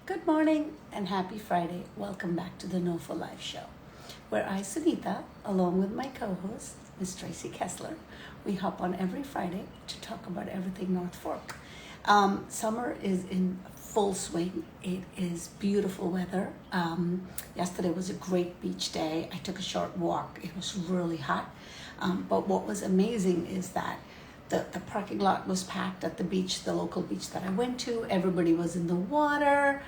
Good morning and happy Friday. Welcome back to the NOFO Live Show, where I, Sunita, along with my co-host, Miss Tracy Kessler, we hop on every Friday to talk about everything North Fork. Summer is in full swing. It is beautiful weather. Yesterday was a great beach day. I took a short walk. It was really hot. But what was amazing is that the parking lot was packed at the beach, the local beach that I went to. Everybody was in the water.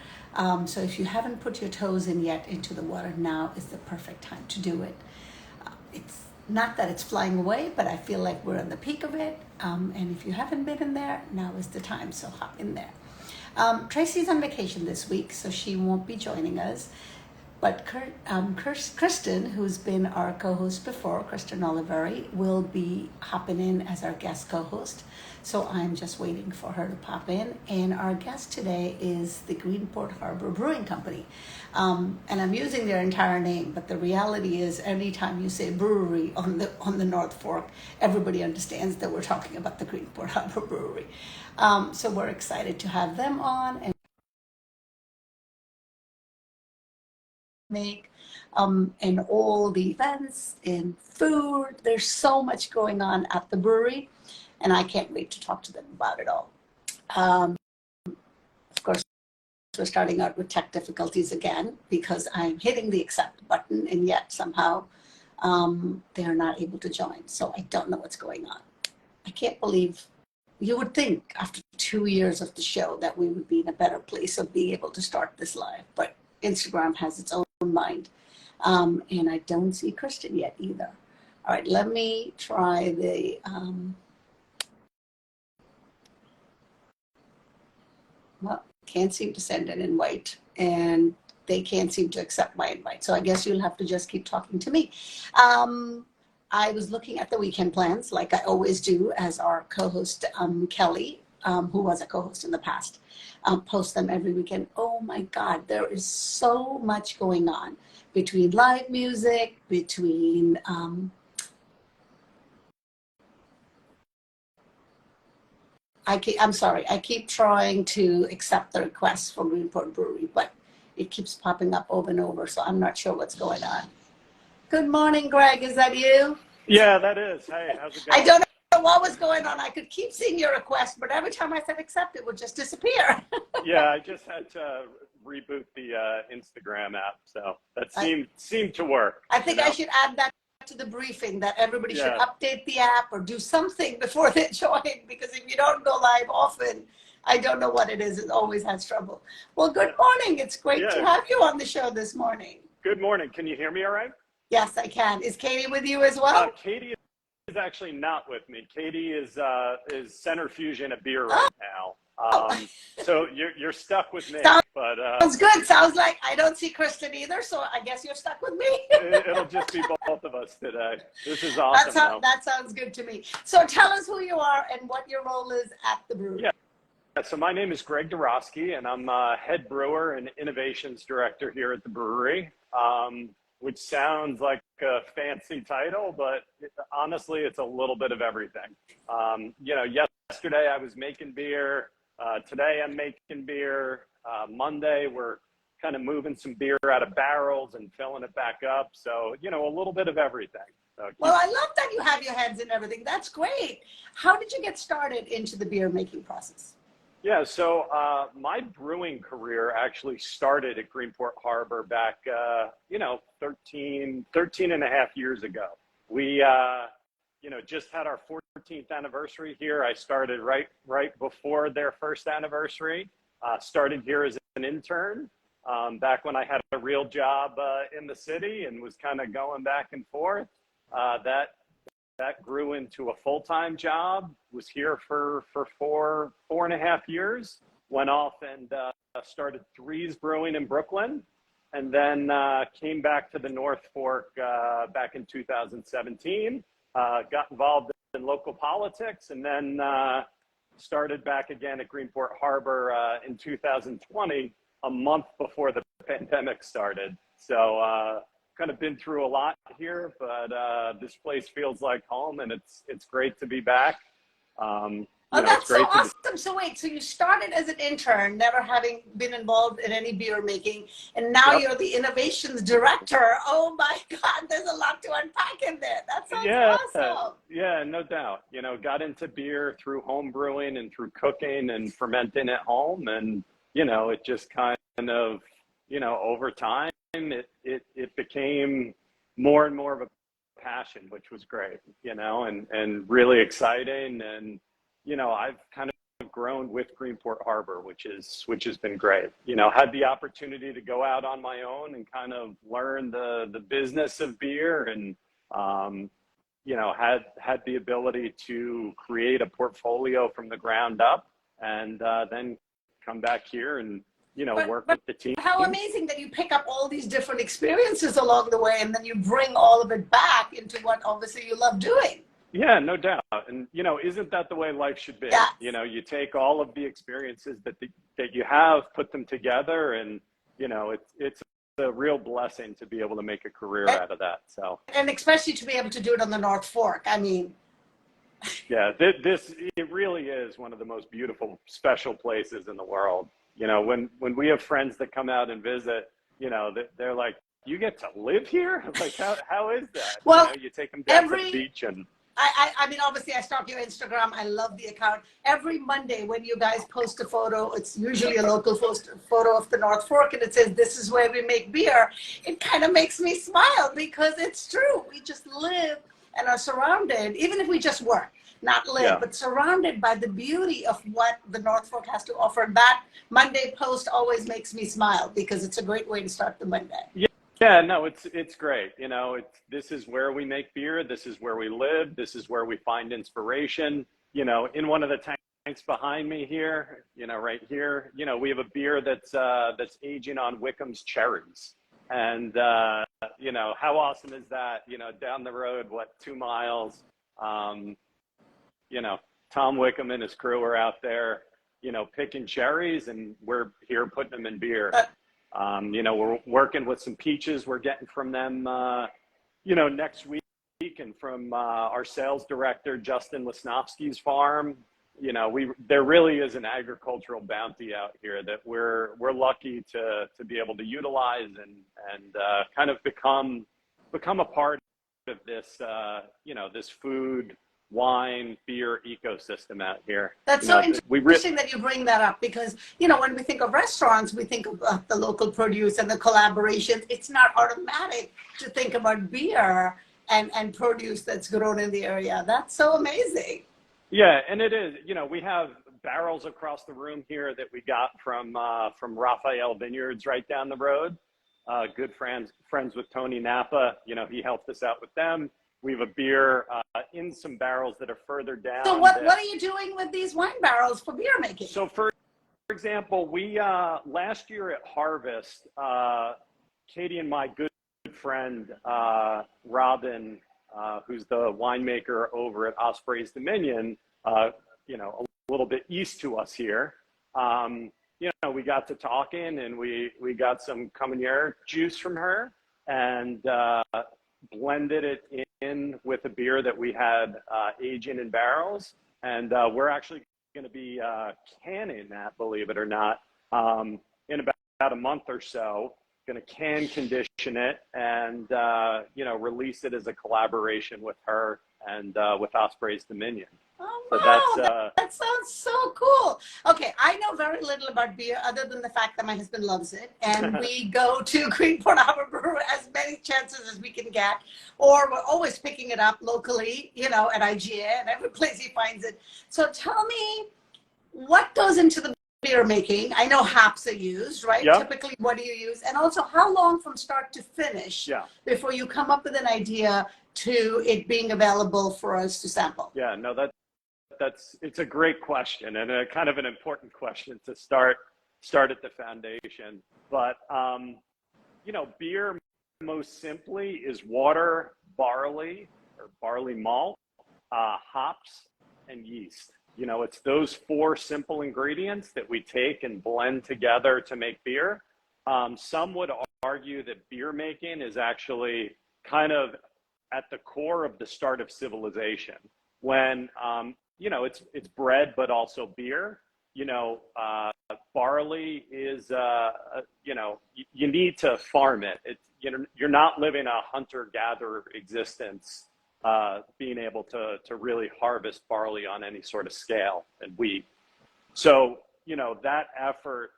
So if you haven't put your toes in yet into the water, now is the perfect time to do it. It's not that it's flying away, but I feel like we're in the peak of it. And if you haven't been in there, now is the time, so hop in there. Tracy's on vacation this week, so she won't be joining us. But Kristen, who's been our co-host before, Kristen Oliveri, will be hopping in as our guest co-host. So I'm just waiting for her to pop in. And our guest today is the Greenport Harbor Brewing Company. And I'm using their entire name, but the reality is anytime you say brewery on the North Fork, everybody understands that we're talking about the Greenport Harbor Brewery. So we're excited to have them on and and all the events and food. There's so much going on at the brewery, and I can't wait to talk to them about it all. Of course, we're starting out with tech difficulties again because I'm hitting the accept button, and yet somehow they're not able to join. So I don't know what's going on. I can't believe. You would think after 2 years of the show that we would be in a better place of being able to start this live, but Instagram has its own mind. And I don't see Kristen yet either. All right, let me try the, well, can't seem to send an invite, and they can't seem to accept my invite. So I guess you'll have to just keep talking to me. I was looking at the weekend plans, like I always do, as our co-host, Kelly, who was a co-host in the past, post them every weekend. Oh my God, there is so much going on between live music, between I'm sorry, I keep trying to accept the request from Greenport Brewery, but it keeps popping up over and over, so I'm not sure what's going on. Good morning, Greg. Is that you? Yeah, that is. Hey, how's it I going? don't know what was going on. I could keep seeing your request, but every time I said accept, it would just disappear. Yeah, I just had to reboot the Instagram app, so that seemed to work. I think I should add that to the briefing, that everybody should Yeah, update the app or do something before they join, because if you don't go live often, I don't know what it is. It always has trouble. Well, good morning. It's great to yeah. have you on the show this morning. Good morning. Can you hear me all right? Yes, I can. Is Katie with you as well? Katie is actually not with me. Katie is centrifuging a beer Oh, right now. So you're stuck with me. But sounds good. Sounds like I don't see Kristen either, so I guess you're stuck with me. it'll just be both of us today. This is awesome. That sounds good to me. So tell us who you are and what your role is at the brewery. Yeah. So my name is Greg Doroski, and I'm head brewer and innovations director here at the brewery, which sounds like a fancy title, but honestly, it's a little bit of everything. Yesterday I was making beer. Today I'm making beer. Monday we're kind of moving some beer out of barrels and filling it back up. So, a little bit of everything. Well, I love that you have your hands in everything. That's great. How did you get started into the beer making process? Yeah, so my brewing career actually started at Greenport Harbor back, 13 and a half years ago. We, just had our 14th anniversary here. I started right before their first anniversary. Started here as an intern back when I had a real job in the city and was kind of going back and forth. That grew into a full-time job, was here for four and a half years, went off and started Threes Brewing in Brooklyn, and then came back to the North Fork back in 2017, got involved in local politics, and then started back again at Greenport Harbor in 2020, a month before the pandemic started. So kind of been through a lot here, but this place feels like home, and it's great to be back. Oh, It's that's so great to be. awesome. So wait, so you started as an intern, never having been involved in any beer making, and now Yep. you're the innovations director. Oh my God, there's a lot to unpack in there. That sounds Yeah, awesome. yeah, no doubt. Got into beer through home brewing and through cooking and fermenting at home, and it just kind of, over time, it became more and more of a passion, which was great, and really exciting. And I've kind of grown with Greenport Harbor, which has been great. Had the opportunity to go out on my own and kind of learn the business of beer, and had the ability to create a portfolio from the ground up, and then come back here and work But with the team. how amazing that you pick up all these different experiences along the way, and then you bring all of it back into what obviously you love doing. Yeah, no doubt. And isn't that the way life should be? Yeah. You take all of the experiences that you have, put them together, and it's a real blessing to be able to make a career out of that. So, And especially to be able to do it on the North Fork. I mean, yeah, it really is one of the most beautiful, special places in the world. When we have friends that come out and visit, they're like, "You get to live here?" Like, how is that? well, You take them down to the every beach and. I mean, obviously, I stalk your Instagram. I love the account. Every Monday when you guys post a photo, it's usually a local photo of the North Fork, and it says, "This is where we make beer." It kind of makes me smile because it's true. We just live and are surrounded, even if we just work, not live, Yeah. but surrounded by the beauty of what the North Fork has to offer. And that Monday post always makes me smile because it's a great way to start the Monday. Yeah, no, it's great. This is where we make beer. This is where we live. This is where we find inspiration. In one of the tanks behind me here, right here, we have a beer that's aging on Wickham's cherries. And how awesome is that? Down the road, 2 miles? Tom Wickham and his crew are out there, picking cherries, and we're here putting them in beer. We're working with some peaches we're getting from them, next week, and from our sales director, Justin Lesnofsky's farm. There really is an agricultural bounty out here that we're lucky to be able to utilize and kind of become a part of this, this food, wine, beer ecosystem out here. That's so interesting that you bring that up because, when we think of restaurants, we think of the local produce and the collaborations. It's not automatic to think about beer and produce that's grown in the area. That's so amazing. Yeah, and it is. We have barrels across the room here that we got from Raphael Vineyards right down the road. Good friends with Tony Napa. He helped us out with them. We have a beer in some barrels that are further down. So what are you doing with these wine barrels for beer making? So for example, we last year at Harvest, Katie and my good friend Robin, who's the winemaker over at Osprey's Dominion, a little bit east to us here. We got to talking, and we got some Communier juice from her, and blended it in with a beer that we had aging in barrels, and we're actually going to be canning that, believe it or not, in about a month or so. Going to can condition it and release it as a collaboration with her and with Osprey's Dominion. Oh, So wow, that sounds so cool. Okay, I know very little about beer other than the fact that my husband loves it. And we go to Greenport Harbor Brewery as many chances as we can get. Or we're always picking it up locally, at IGA and every place he finds it. So tell me, what goes into the beer making? I know hops are used, right? Yep. Typically, what do you use? And also, how long from start to finish before you come up with an idea to it being available for us to sample? Yeah, no, it's a great question, and a kind of an important question to start at the foundation. But beer most simply is water, barley or barley malt, hops, and yeast. It's those 4 simple ingredients that we take and blend together to make beer. Some would argue that beer making is actually kind of at the core of the start of civilization, when it's bread, but also beer. Barley is, you need to farm it. You're not living a hunter-gatherer existence, being able to really harvest barley on any sort of scale, and wheat. So, that effort,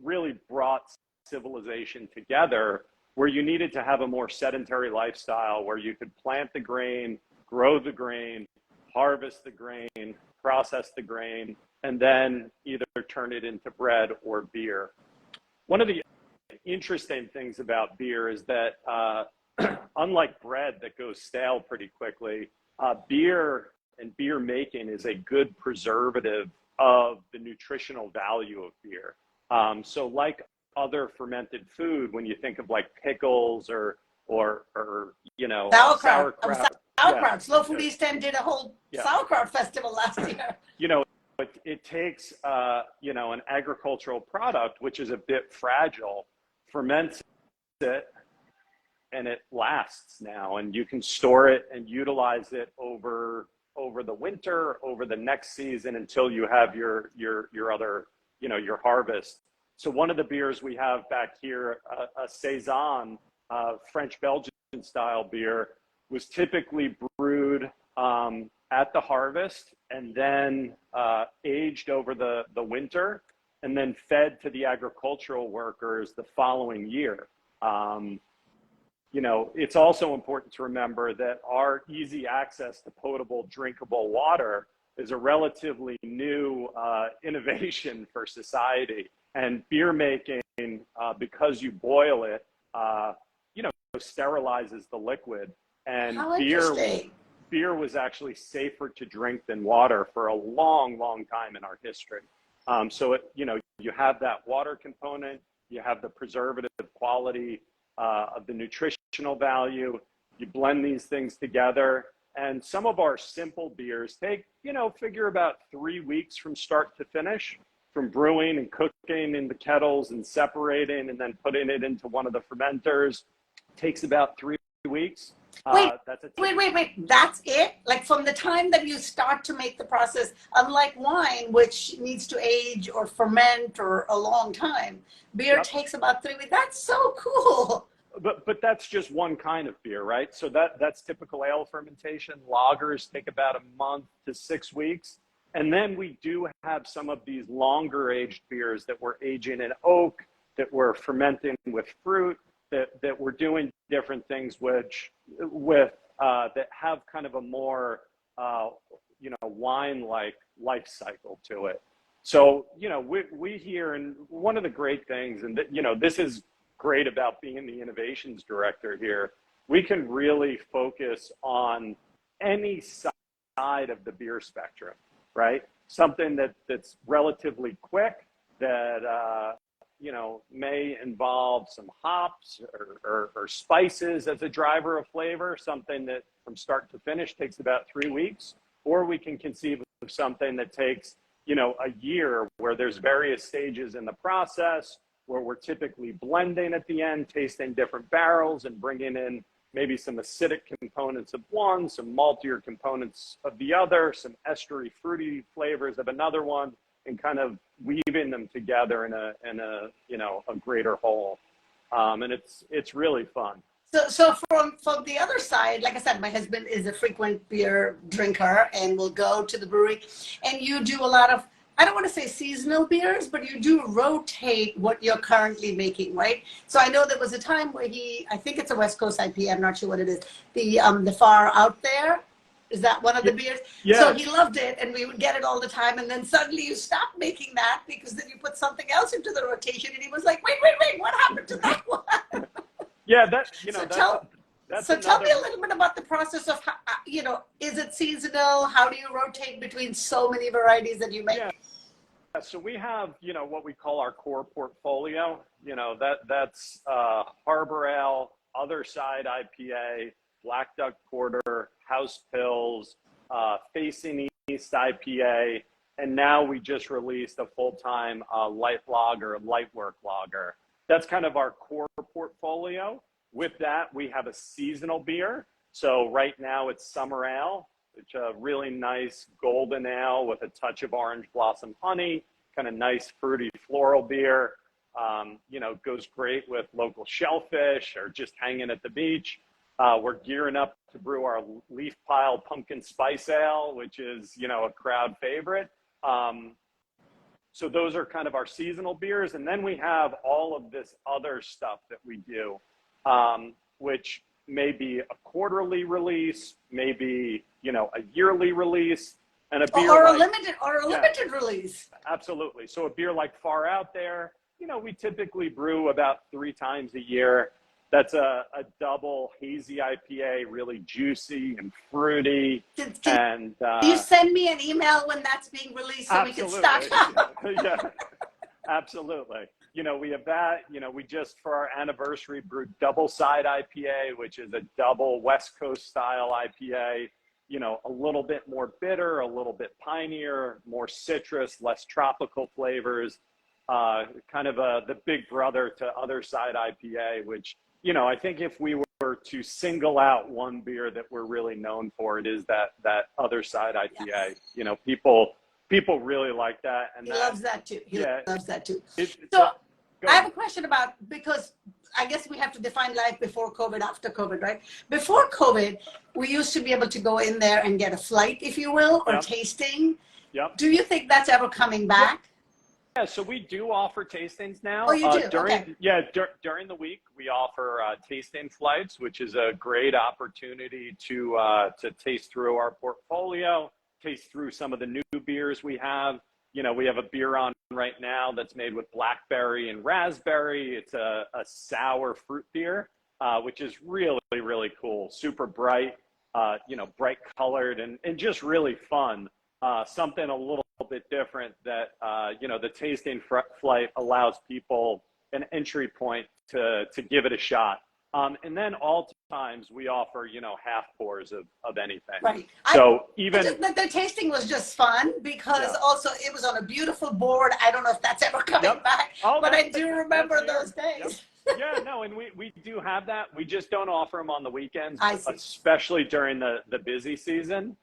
really brought civilization together, where you needed to have a more sedentary lifestyle, where you could plant the grain, grow the grain, harvest the grain, process the grain, and then either turn it into bread or beer. One of the interesting things about beer is that unlike bread that goes stale pretty quickly, beer and beer making is a good preservative of the nutritional value of beer. So like other fermented food, when you think of like pickles or Sauerkraut. sauerkraut. Sauerkraut. Slow Food East End did a whole sauerkraut festival last year. It takes an agricultural product, which is a bit fragile, ferments it, and it lasts now, and you can store it and utilize it over the winter, over the next season, until you have your other, your harvest. So one of the beers we have back here, a Saison, French Belgian style beer, was typically brewed at the harvest and then aged over the winter, and then fed to the agricultural workers the following year. It's also important to remember that our easy access to potable, drinkable water is a relatively new innovation for society. And beer making, because you boil it, sterilizes the liquid. And beer was actually safer to drink than water for a long, long time in our history. So you have that water component, you have the preservative quality of the nutritional value. You blend these things together, and some of our simple beers take, figure about 3 weeks from start to finish, from brewing and cooking in the kettles and separating and then putting it into one of the fermenters. Takes about 3 weeks. Wait. That's it? Like from the time that you start to make the process, unlike wine, which needs to age or ferment or a long time, beer takes about 3 weeks. That's so cool. But that's just one kind of beer, right? So that's typical ale fermentation. Lagers take about a month to 6 weeks. And then we do have some of these longer aged beers that we're aging in oak, that we're fermenting with fruit, that we're doing different things that have kind of a more wine-like life cycle to it. So we hear, and one of the great things, and this is great about being the innovations director here, we can really focus on any side of the beer spectrum, right? Something that's relatively quick, that may involve some hops or spices as a driver of flavor, something that from start to finish takes about 3 weeks. Or we can conceive of something that takes, a year, where there's various stages in the process, where we're typically blending at the end, tasting different barrels and bringing in maybe some acidic components of one, some maltier components of the other, some estery, fruity flavors of another one, and kind of weaving them together in a greater whole. And it's really fun. So from the other side, like I said, my husband is a frequent beer drinker and will go to the brewery, and you do a lot of, I don't want to say seasonal beers, but you do rotate what you're currently making, right? So I know there was a time where I think it's a West Coast IPA, I'm not sure what it is, the Far Out There. Is that one of the beers? Yeah. So he loved it, and we would get it all the time. And then suddenly you stopped making that because then you put something else into the rotation, and he was like, "Wait, what happened to that one?" Yeah, So tell me a little bit about the process of, is it seasonal? How do you rotate between so many varieties that you make? Yeah. So we have, what we call our core portfolio. That's Harbor Ale, Other Side IPA, Black Duck Porter, House Pills, Facing East IPA, and now we just released a full-time light lager, light work lager. That's kind of our core portfolio. With that, we have a seasonal beer. So right now it's Summer Ale. It's a really nice golden ale with a touch of orange blossom honey, kind of nice fruity floral beer. You know, goes great with local shellfish or just hanging at the beach. We're gearing up to brew our leaf pile pumpkin spice ale, which is, you know, a crowd favorite. So those are kind of our seasonal beers. And then we have all of this other stuff that we do, which may be a quarterly release, maybe, you know, a yearly release, and a beer or like, a limited release. Absolutely. So a beer like Far Out There, you know, we typically brew about 3 times a year. That's a double hazy IPA, really juicy and fruity. Can you send me an email when that's being released so we can stock up? Yeah, absolutely. You know, we have that. You know, we just, for our anniversary, brewed Double Side IPA, which is a double West Coast style IPA. You know, a little bit more bitter, a little bit pineier, more citrus, less tropical flavors. Kind of the big brother to Other Side IPA, which, you know, I think if we were to single out one beer that we're really known for, it is that Other Side IPA. Yes. You know, people really like that. And he loves that too. He loves that too. So I have a question about, because I guess we have to define life before COVID, after COVID, right? Before COVID, we used to be able to go in there and get a flight, if you will, or tasting. Yep. Do you think that's ever coming back? Yeah, so we do offer tastings now. Oh, you do? During the week, we offer tasting flights, which is a great opportunity to taste through our portfolio, taste through some of the new beers we have. You know, we have a beer on right now that's made with blackberry and raspberry. It's a sour fruit beer, which is really, really cool. Super bright, you know, bright colored and just really fun. Something a little bit different that, you know, the tasting flight allows people an entry point to give it a shot. And then all times we offer, you know, half pours of anything. Right. So the tasting was just fun because also it was on a beautiful board. I don't know if that's ever coming back, but I do remember those days. Yep. Yeah, no, and we do have that. We just don't offer them on the weekends, especially during the busy season,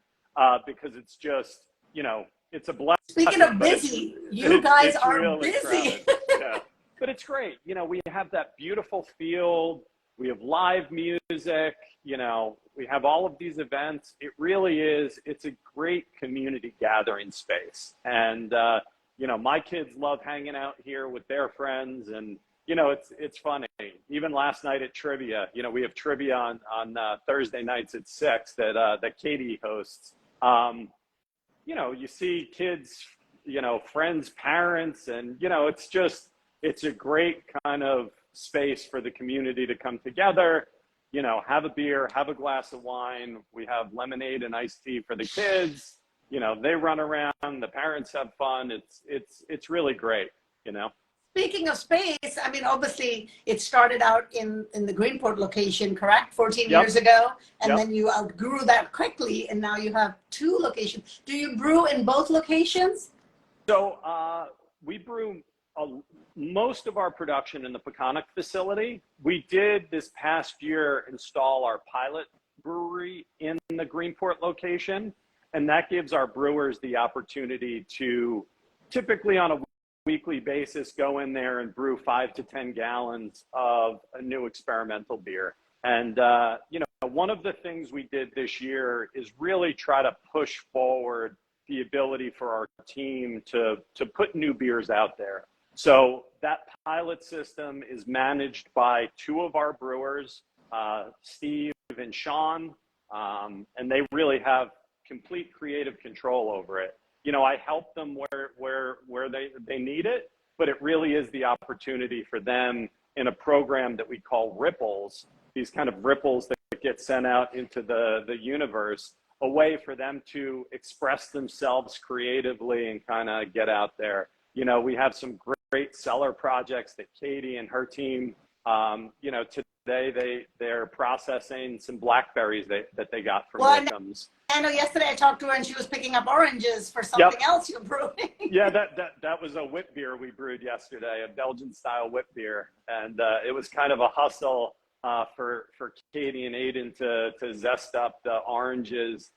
because it's just, you know, it's a blessing. Speaking of busy, you guys are really busy. Yeah, but it's great. You know, we have that beautiful field. We have live music. You know, we have all of these events. It really is. It's a great community gathering space. And, you know, my kids love hanging out here with their friends. And, you know, it's funny. Even last night at trivia, you know, we have trivia on Thursday nights at 6 that Katie hosts. You know, you see kids, you know, friends, parents, and, you know, it's a great kind of space for the community to come together, you know, have a beer, have a glass of wine. We have lemonade and iced tea for the kids. You know, they run around, the parents have fun. It's really great, you know. Speaking of space, I mean, obviously it started out in the Greenport location, correct? 14 years ago. And then you outgrew that quickly. And now you have 2 locations. Do you brew in both locations? So we brew most of our production in the Peconic facility. We did this past year install our pilot brewery in the Greenport location. And that gives our brewers the opportunity to typically on a weekly basis go in there and brew 5 to 10 gallons of a new experimental beer. And, you know, one of the things we did this year is really try to push forward the ability for our team to put new beers out there. So that pilot system is managed by 2 of our brewers, Steve and Sean, and they really have complete creative control over it. You know, I help them where they need it, but it really is the opportunity for them in a program that we call ripples, these kind of ripples that get sent out into the universe, a way for them to express themselves creatively and kind of get out there. You know, we have some great cellar projects that Katie and her team, you know, today they're processing some blackberries that they got from Wickham's. I know yesterday I talked to her and she was picking up oranges for something else you're brewing. Yeah, that was a whip beer we brewed yesterday, a Belgian style whip beer. And it was kind of a hustle for Katie and Aiden to zest up the oranges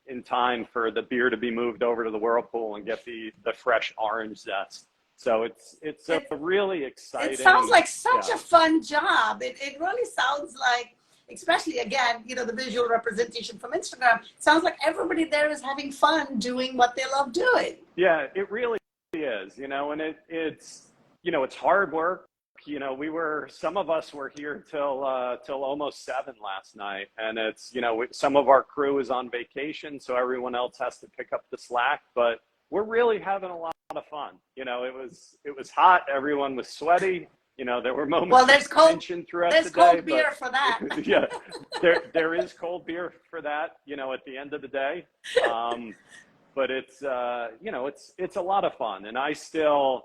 in time for the beer to be moved over to the whirlpool and get the fresh orange zest. So it's a really exciting. It sounds like such a fun job. It really sounds like, especially again, the visual representation from Instagram, sounds like everybody there is having fun doing what they love doing. Yeah, it really is, and it's hard work. Some of us were here till almost 7 last night, and it's, some of our crew is on vacation, so everyone else has to pick up the slack, but we're really having a lot of fun. It was hot. Everyone was sweaty. There were moments of tension throughout the day. There's cold beer for that. Yeah, there is cold beer for that, at the end of the day. But it's, it's a lot of fun. And I still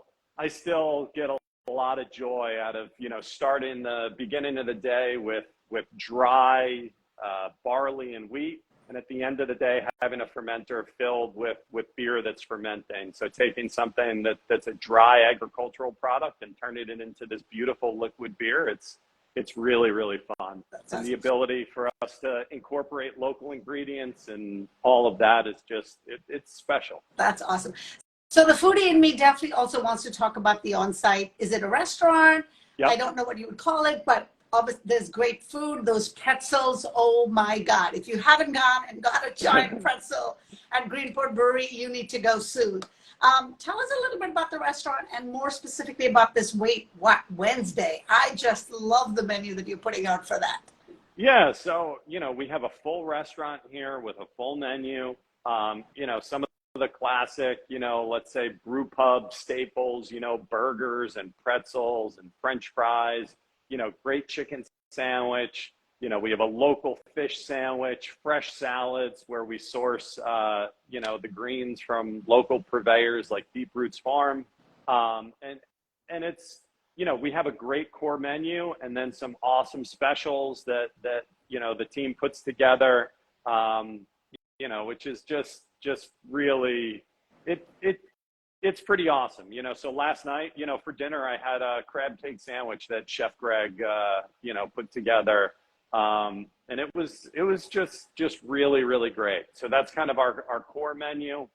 get a lot of joy out of, starting the beginning of the day with dry barley and wheat. And at the end of the day, having a fermenter filled with beer that's fermenting. So taking something that's a dry agricultural product and turning it into this beautiful liquid beer, it's really, really fun. And the ability for us to incorporate local ingredients and all of that is just, it's special. That's awesome. So the foodie in me definitely also wants to talk about the on-site. Is it a restaurant? Yep. I don't know what you would call it, but obviously there's great food. Those pretzels, oh my God. If you haven't gone and got a giant pretzel at Greenport Brewery, you need to go soon. Tell us a little bit about the restaurant and more specifically about this Wait What Wednesday. I just love the menu that you're putting out for that. Yeah, so, we have a full restaurant here with a full menu. Some of the classic, let's say brew pub staples, burgers and pretzels and French fries, great chicken sandwich. We have a local fish sandwich, fresh salads where we source, the greens from local purveyors like Deep Roots Farm. And it's, we have a great core menu and then some awesome specials that the team puts together, which is just really, it's pretty awesome, so last night, for dinner, I had a crab cake sandwich that Chef Greg, put together. And it was just really, really great. So that's kind of our core menu.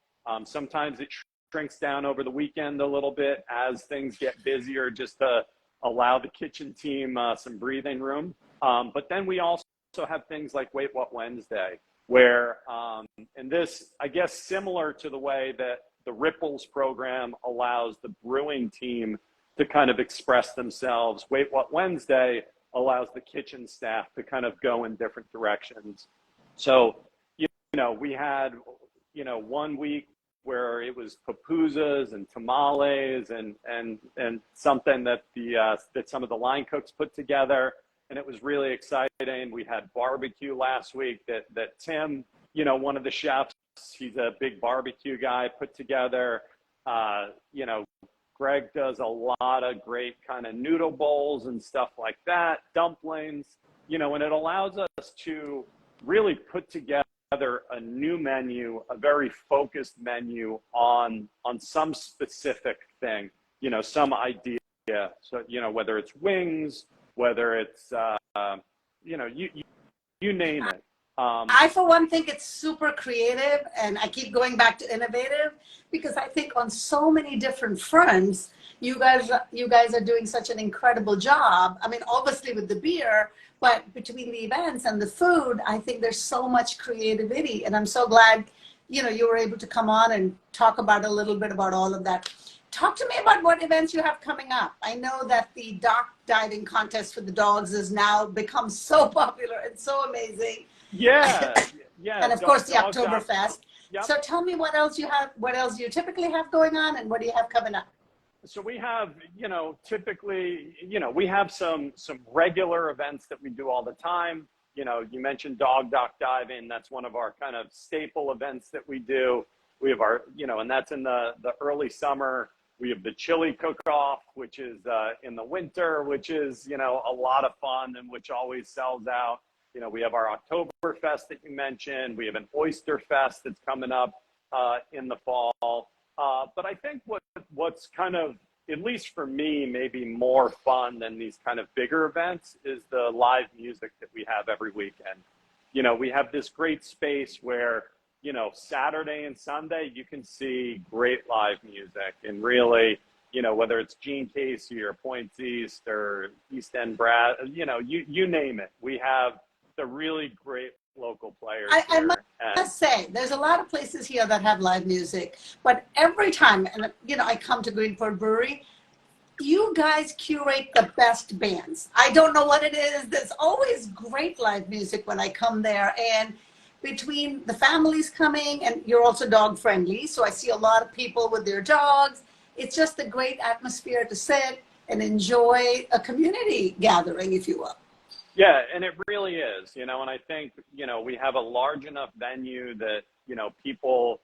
Sometimes it shrinks down over the weekend a little bit as things get busier, just to allow the kitchen team some breathing room. But then we also have things like Wait What Wednesday, where, and this, I guess, similar to the way that the Ripples program allows the brewing team to kind of express themselves, Wait What Wednesday allows the kitchen staff to kind of go in different directions. So, we had, 1 week where it was pupusas and tamales and something that that some of the line cooks put together. And it was really exciting. We had barbecue last week that Tim, one of the chefs, he's a big barbecue guy, put together. Greg does a lot of great kind of noodle bowls and stuff like that, dumplings, and it allows us to really put together a new menu, a very focused menu on some specific thing, some idea. So, whether it's wings, whether it's, you name it. I, for one, think it's super creative, and I keep going back to innovative because I think on so many different fronts, you guys are doing such an incredible job. I mean, obviously with the beer, but between the events and the food, I think there's so much creativity, and I'm so glad, you were able to come on and talk about a little bit about all of that. Talk to me about what events you have coming up. I know that the dock diving contest for the dogs has now become so popular and so amazing. Yeah. And of course the Oktoberfest. Yep. So tell me what else you have, what else you typically have going on, and what do you have coming up? So we have, typically, we have some regular events that we do all the time. You mentioned dock diving. That's one of our kind of staple events that we do. We have our, and that's in the early summer. We have the chili cook-off, which is in the winter, which is, a lot of fun and which always sells out. We have our Oktoberfest that you mentioned. We have an Oyster Fest that's coming up in the fall. But I think what's kind of, at least for me, maybe more fun than these kind of bigger events is the live music that we have every weekend. we have this great space where, Saturday and Sunday, you can see great live music and really, whether it's Gene Casey or Points East or East End Brad, you name it. We have the really great local players I here. must say, there's a lot of places here that have live music, but every time, and I come to Greenport Brewery, you guys curate the best bands. I don't know what it is. There's always great live music when I come there. And between the families coming, and you're also dog friendly, so I see a lot of people with their dogs. It's just a great atmosphere to sit and enjoy a community gathering, if you will. Yeah, and it really is, and I think, we have a large enough venue that, people,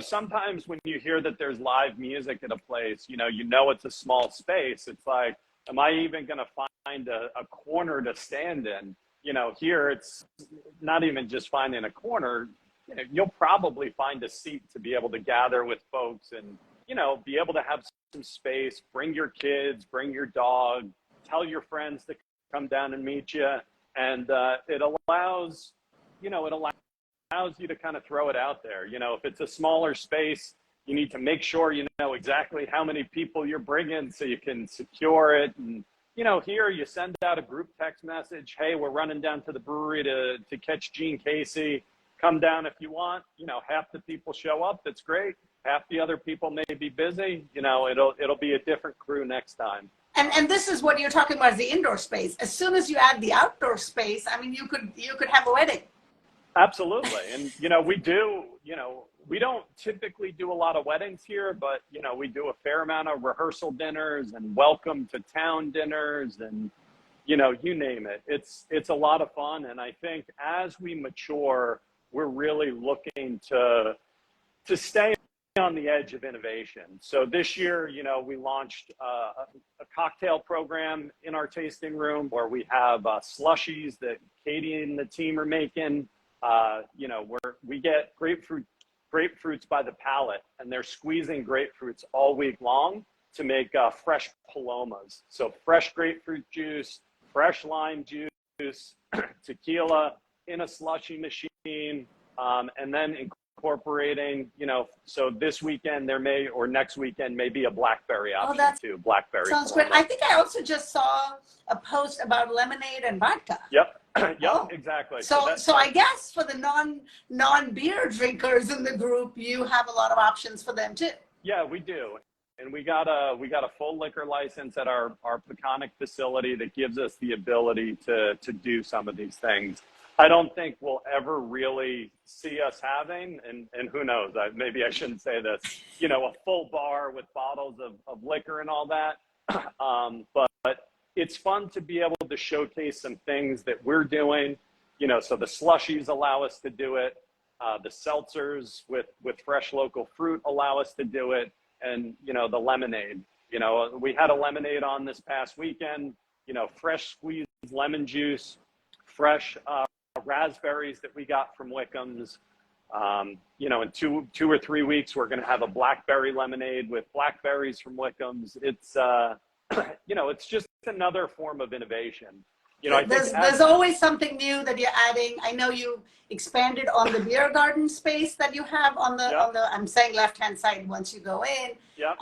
sometimes when you hear that there's live music at a place, it's a small space. It's like, am I even going to find a corner to stand in? Here it's not even just finding a corner. You'll probably find a seat to be able to gather with folks and, be able to have some space, bring your kids, bring your dog, tell your friends to come down and meet you. And it allows you to kind of throw it out there. If it's a smaller space, you need to make sure you know exactly how many people you're bringing so you can secure it. And, here you send out a group text message. Hey, we're running down to the brewery to catch Gene Casey. Come down if you want. Half the people show up. That's great. Half the other people may be busy. It'll be a different crew next time. And this is what you're talking about, is the indoor space. As soon as you add the outdoor space, I mean, you could have a wedding. Absolutely. And, we don't typically do a lot of weddings here, but, we do a fair amount of rehearsal dinners and welcome to town dinners and, you name it. It's a lot of fun. And I think as we mature, we're really looking to stay on the edge of innovation. So this year, we launched a cocktail program in our tasting room where we have slushies that Katie and the team are making. Where we get grapefruits by the pallet, and they're squeezing grapefruits all week long to make fresh palomas. So fresh grapefruit juice, fresh lime juice, tequila in a slushy machine, and then incorporating, so this weekend or next weekend may be a blackberry option too. Blackberry sounds paloma. great. I think I also just saw a post about lemonade and vodka. Yep. Exactly. So I guess for the non-beer drinkers in the group, you have a lot of options for them too. Yeah, we do. And we got a full liquor license at our Peconic facility that gives us the ability to do some of these things. I don't think we'll ever really see us having, and who knows, maybe I shouldn't say this, a full bar with bottles of liquor and all that. But it's fun to be able to showcase some things that we're doing, so the slushies allow us to do it. The seltzers with fresh local fruit allow us to do it. And, the lemonade, we had a lemonade on this past weekend, fresh squeezed lemon juice, fresh raspberries that we got from Wickham's. In 2 or 3 weeks, we're going to have a blackberry lemonade with blackberries from Wickham's. It's, it's just another form of innovation. I think there's always something new that you're adding. I know you expanded on the beer garden space that you have on the I'm saying left-hand side once you go in. Yeah.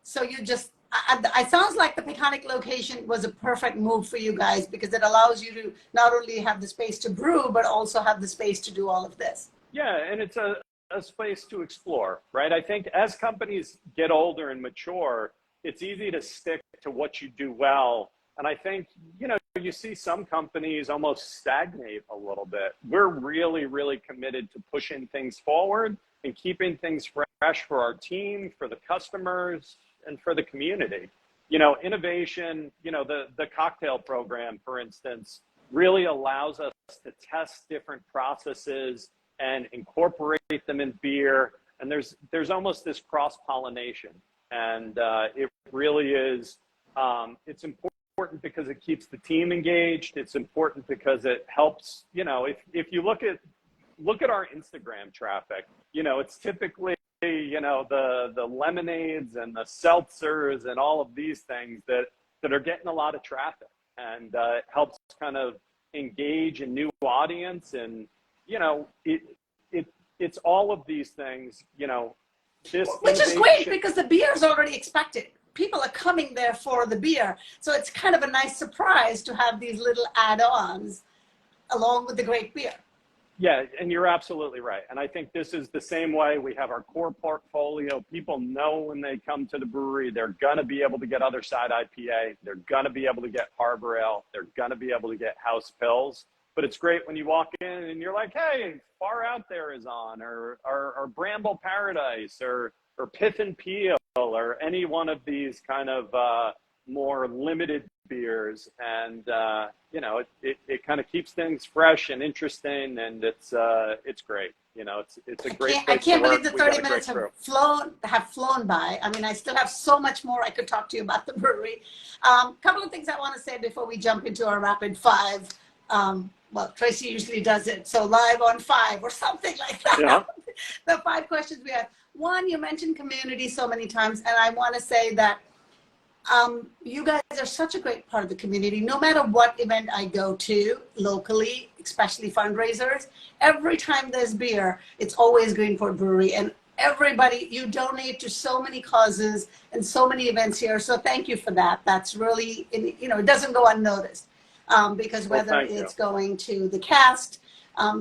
So you just, it sounds like the Peconic location was a perfect move for you guys because it allows you to not only have the space to brew, but also have the space to do all of this. Yeah, and it's a space to explore, right? I think as companies get older and mature, it's easy to stick to what you do well. And I think, you see some companies almost stagnate a little bit. We're really, really committed to pushing things forward and keeping things fresh for our team, for the customers, and for the community. Innovation, the cocktail program, for instance, really allows us to test different processes and incorporate them in beer. And there's almost this cross-pollination. And it really is, it's important because it keeps the team engaged. It's important because it helps, if you look at our Instagram traffic, it's typically, the lemonades and the seltzers and all of these things that are getting a lot of traffic, and it helps kind of engage a new audience. And, you know, it's all of these things, you know, this which is great because the beer is already expected. People are coming there for the beer. So it's kind of a nice surprise to have these little add-ons along with the great beer. Yeah, and you're absolutely right. And I think this is the same way we have our core portfolio. People know when they come to the brewery, they're going to be able to get Other Side IPA. They're going to be able to get Harbor Ale. They're going to be able to get House Pills. But it's great when you walk in and you're like, hey, Far Out There is on, or Bramble Paradise, or Pith and Peel, or any one of these kind of more limited beers. And, you know, it kind of keeps things fresh and interesting, and it's great. You know, it's a great place I can't to believe work. the 30 minutes have flown by. I mean, I still have so much more I could talk to you about the brewery. Couple of things I want to say before we jump into our rapid five. Well, Tracy usually does it, so live on 5 or something like that. Yeah. The 5 questions we have. One, you mentioned community so many times, and I want to say that you guys are such a great part of the community. No matter what event I go to locally, especially fundraisers, every time there's beer, it's always Greenport Brewery. And everybody, you donate to so many causes and so many events here. So thank you for that. That's really, you know, it doesn't go unnoticed. Because whether it's going to the cast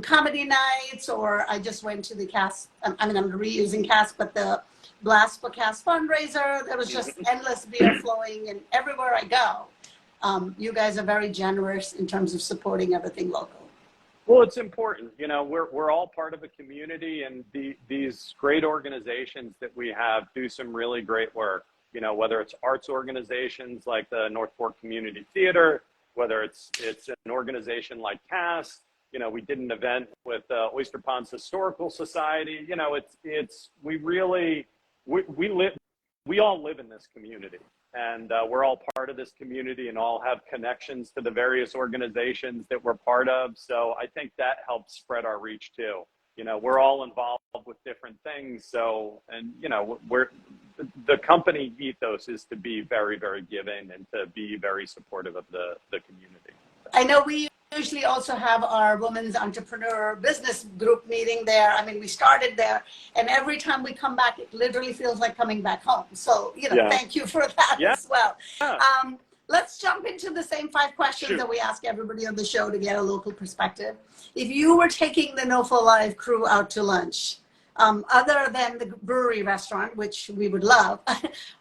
comedy nights, or I just went to the cast, I mean, I'm reusing cast, but the Blast for Cast fundraiser, there was just endless beer flowing, and everywhere I go, you guys are very generous in terms of supporting everything local. Well, it's important. You know, we're all part of a community, and these great organizations that we have do some really great work. You know, whether it's arts organizations like the North Fork Community Theater, whether it's an organization like CAST. You know, we did an event with Oyster Ponds Historical Society. You know, we all live in this community, and we're all part of this community and all have connections to the various organizations that we're part of. So I think that helps spread our reach too. You know, we're all involved with different things. So, and you know, the company ethos is to be very, very giving and to be very supportive of the community. I know we usually also have our Women's Entrepreneur Business Group meeting there. I mean, we started there, and every time we come back, it literally feels like coming back home. So, you know, thank you for that as well. Let's jump into the same 5 questions that we ask everybody on the show to get a local perspective. If you were taking the NOFO Live crew out to lunch, other than the brewery restaurant, which we would love,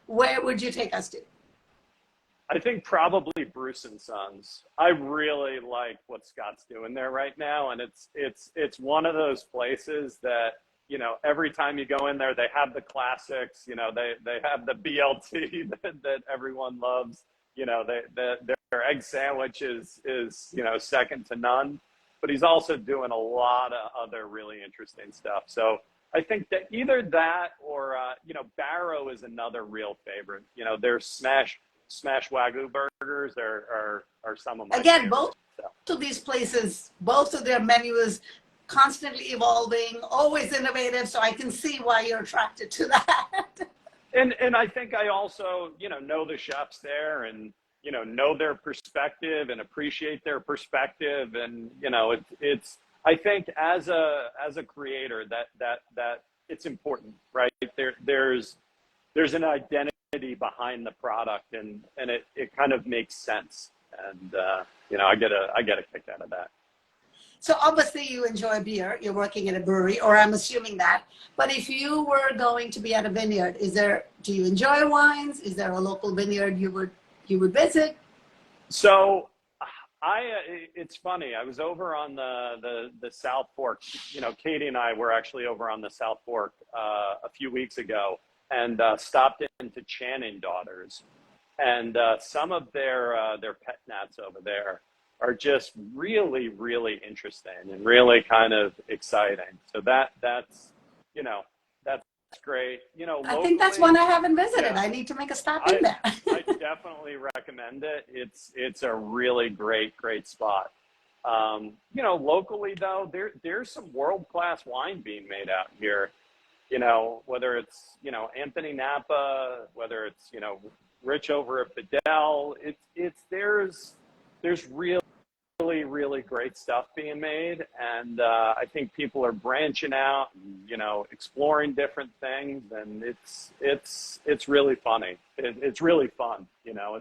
where would you take us to? I think probably Bruce and Sons. I really like what Scott's doing there right now, and it's one of those places that, you know, every time you go in there, they have the classics. You know, they have the BLT that everyone loves. You know, their egg sandwich is you know, second to none. But he's also doing a lot of other really interesting stuff. So I think that either that or you know, Barrow is another real favorite. You know, their smash Wagyu burgers are some of my Again, favorites. both of these places, both of their menus constantly evolving, always innovative. So I can see why you're attracted to that. And I think I also, you know the chefs there, and, you know their perspective and appreciate their perspective. And, you know, it's I think as a creator that it's important, right? There's an identity behind the product, and it kind of makes sense. And, you know, I get a kick out of that. So obviously you enjoy beer, you're working at a brewery, or I'm assuming that, but if you were going to be at a vineyard, do you enjoy wines? Is there a local vineyard you would visit? So it's funny, I was over on the South Fork. You know, Katie and I were actually over on the South Fork a few weeks ago, and stopped into Channing Daughters, and some of their pet nats over there are just really, really interesting and really kind of exciting. So that's you know, that's great. You know, locally, I think that's one I haven't visited. I need to make a stop in there. I definitely recommend it. It's a really great spot. You know, locally though, there's some world-class wine being made out here. You know, whether it's, you know, Anthony Napa, whether it's, you know, Rich over at Bedell, there's really really, really great stuff being made. And I think people are branching out, and, exploring different things. And it's really funny. It's really fun,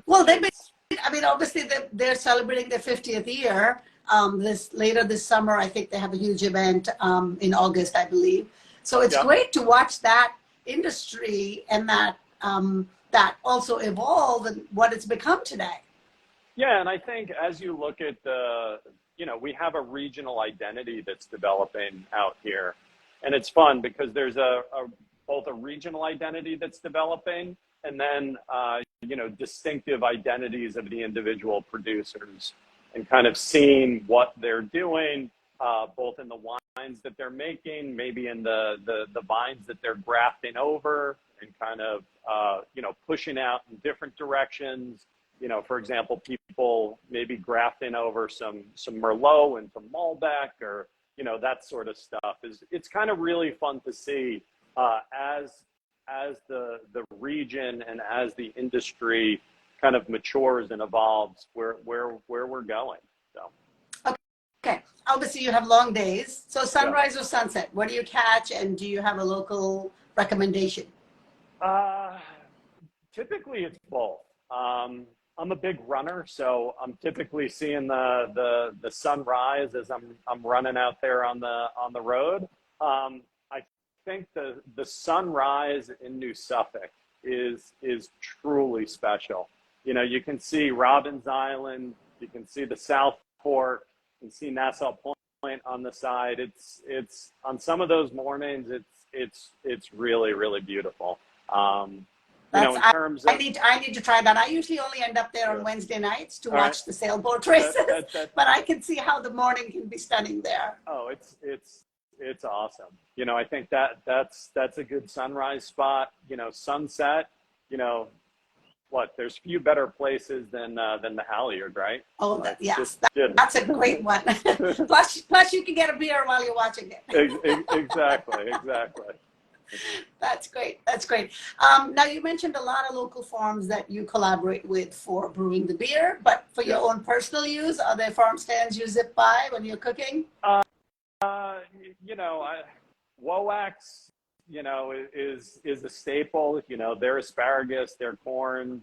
Well, obviously they're celebrating their 50th year. Later this summer, I think they have a huge event in August, I believe. So it's great to watch that industry and that also evolve and what it's become today. Yeah, and I think as you look at we have a regional identity that's developing out here, and it's fun because there's both a regional identity that's developing, and then distinctive identities of the individual producers, and kind of seeing what they're doing, both in the wines that they're making, maybe in the vines that they're grafting over, and kind of pushing out in different directions. For example, people maybe grafting over some Merlot and some Malbec, or that sort of stuff. It's kind of really fun to see as the region and as the industry kind of matures and evolves where we're going. So. Okay. Obviously, you have long days. So sunrise or sunset? What do you catch, and do you have a local recommendation? Typically, it's both. I'm a big runner, so I'm typically seeing the sunrise as I'm running out there on the road. I think the sunrise in New Suffolk is truly special. You can see Robbins Island, you can see the South Fork, you can see Nassau Point on the side. It's on some of those mornings, it's really, really beautiful. I need to try that. I usually only end up there on Wednesday nights to watch the sailboat races, but I can see how the morning can be stunning there. Oh, it's awesome. I think that's a good sunrise spot. Sunset. There's few better places than the Halyard, right? Oh, that's a great one. plus, you can get a beer while you're watching it. Exactly. That's great. Now, you mentioned a lot of local farms that you collaborate with for brewing the beer, but for your own personal use, are there farm stands you zip by when you're cooking? Woax, is a staple. Their asparagus, their corn,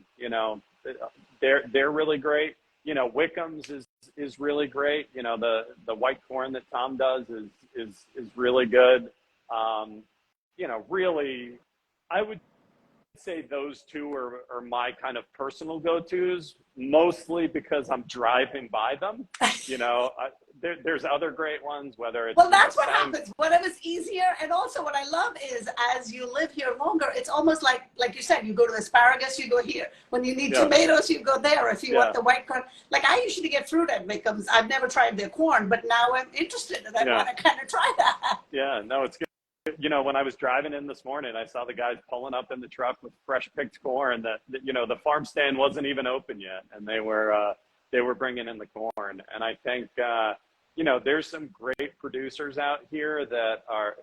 they're really great. Wickham's is really great. The white corn that Tom does is really good. Really, I would say those two are my kind of personal go-tos, mostly because I'm driving by them. There's other great ones, whether it's... Well, that's what happens. Whatever's easier. And also what I love is, as you live here longer, it's almost like you said, you go to asparagus, you go here. When you need tomatoes, you go there. If you want the white corn. Like, I usually get fruit at Wickham's. I've never tried their corn, but now I'm interested and I want to kind of try that. Yeah, no, it's good. When I was driving in this morning, I saw the guys pulling up in the truck with fresh picked corn that the farm stand wasn't even open yet, and they were bringing in the corn. And I think there's some great producers out here that are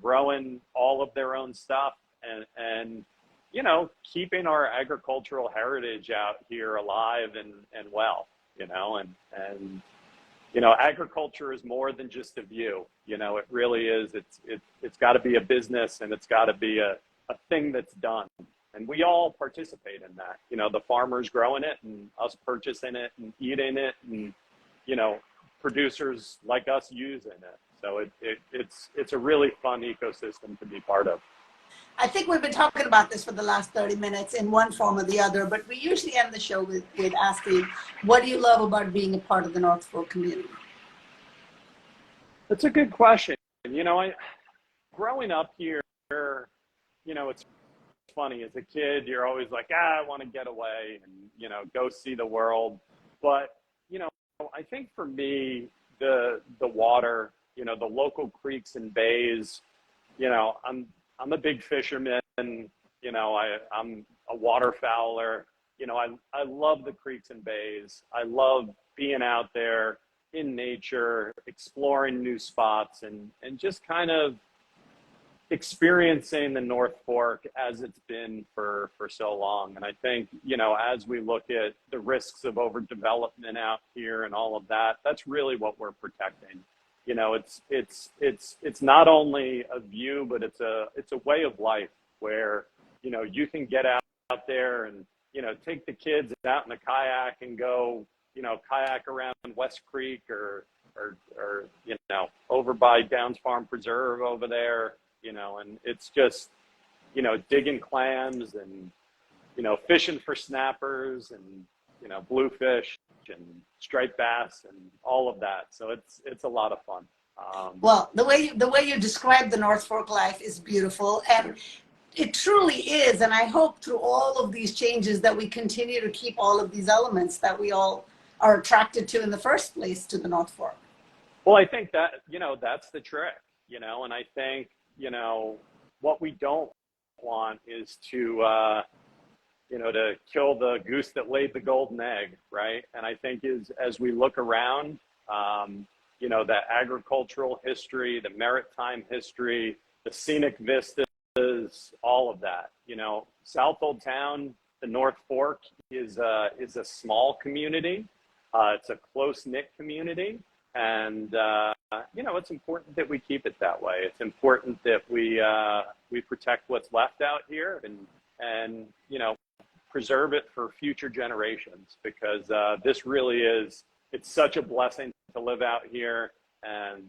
growing all of their own stuff and keeping our agricultural heritage out here alive and well. Agriculture is more than just a view. It really is. It's got to be a business, and it's got to be a thing that's done. And we all participate in that. The farmers growing it, and us purchasing it and eating it, and producers like us using it. So it's a really fun ecosystem to be part of. I think we've been talking about this for the last 30 minutes in one form or the other, but we usually end the show with asking, what do you love about being a part of the North Fork community? That's a good question. Growing up here, it's funny. As a kid, you're always like, I want to get away and, go see the world. But, I think for me, the water, the local creeks and bays, I'm a big fisherman, I'm a waterfowler. I love the creeks and bays. I love being out there in nature, exploring new spots, and just kind of, experiencing the North Fork as it's been for so long. And I think, you know, as we look at the risks of overdevelopment out here and all of that, that's really what we're protecting. You know, it's not only a view, but it's a way of life where, you know, you can get out there and, you know, take the kids out in a kayak and go, you know, kayak around West Creek or you know, over by Downs Farm Preserve over there, you know, and it's just, you know, digging clams and, you know, fishing for snappers and, you know, bluefish and striped bass and all of that. So it's a lot of fun. Well, the way you describe the North Fork life is beautiful, and it truly is. And I hope through all of these changes that we continue to keep all of these elements that we all are attracted to in the first place to the North Fork. Well, I think that, you know, that's the trick, you know, and I think, you know, what we don't want is to, you know, to kill the goose that laid the golden egg, right? And I think as we look around, you know, the agricultural history, the maritime history, the scenic vistas, all of that, you know, South Old Town, the North Fork is a small community. It's a close-knit community. And, you know, it's important that we keep it that way. It's important that we protect what's left out here and, you know, preserve it for future generations, because this really is, it's such a blessing to live out here. And,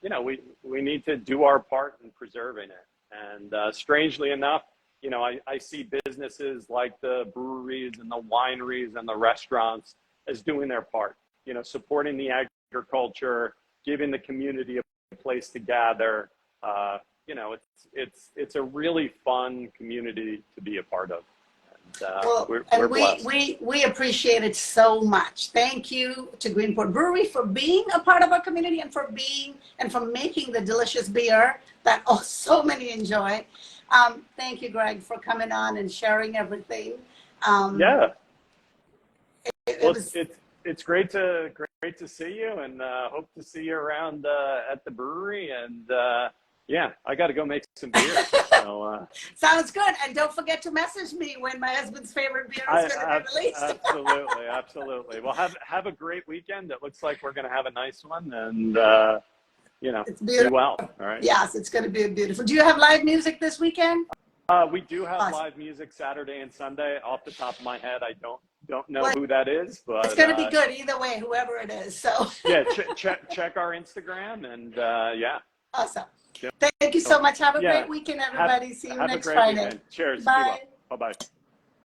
you know, we need to do our part in preserving it. And strangely enough, you know, I see businesses like the breweries and the wineries and the restaurants as doing their part, you know, supporting the agriculture, giving the community a place to gather. You know, it's a really fun community to be a part of. And, we appreciate it so much. Thank you to Greenport Brewery for being a part of our community and for making the delicious beer that so many enjoy. Thank you, Greg, for coming on and sharing everything. Yeah. It's great to see you, and hope to see you around at the brewery. And yeah, I got to go make some beer. So, sounds good. And don't forget to message me when my husband's favorite beer is going to be released. Absolutely. Well, have a great weekend. It looks like we're going to have a nice one, and you know, do well. All right. Yes, it's going to be beautiful. Do you have live music this weekend? We do have live music Saturday and Sunday. Off the top of my head, I don't know who that is, but it's going to be good either way, whoever it is. So yeah, check our Instagram, and yeah. Awesome. Yep. Thank you so much. Have a great weekend, everybody. See you next Friday. Weekend. Cheers. Bye. Bye-bye.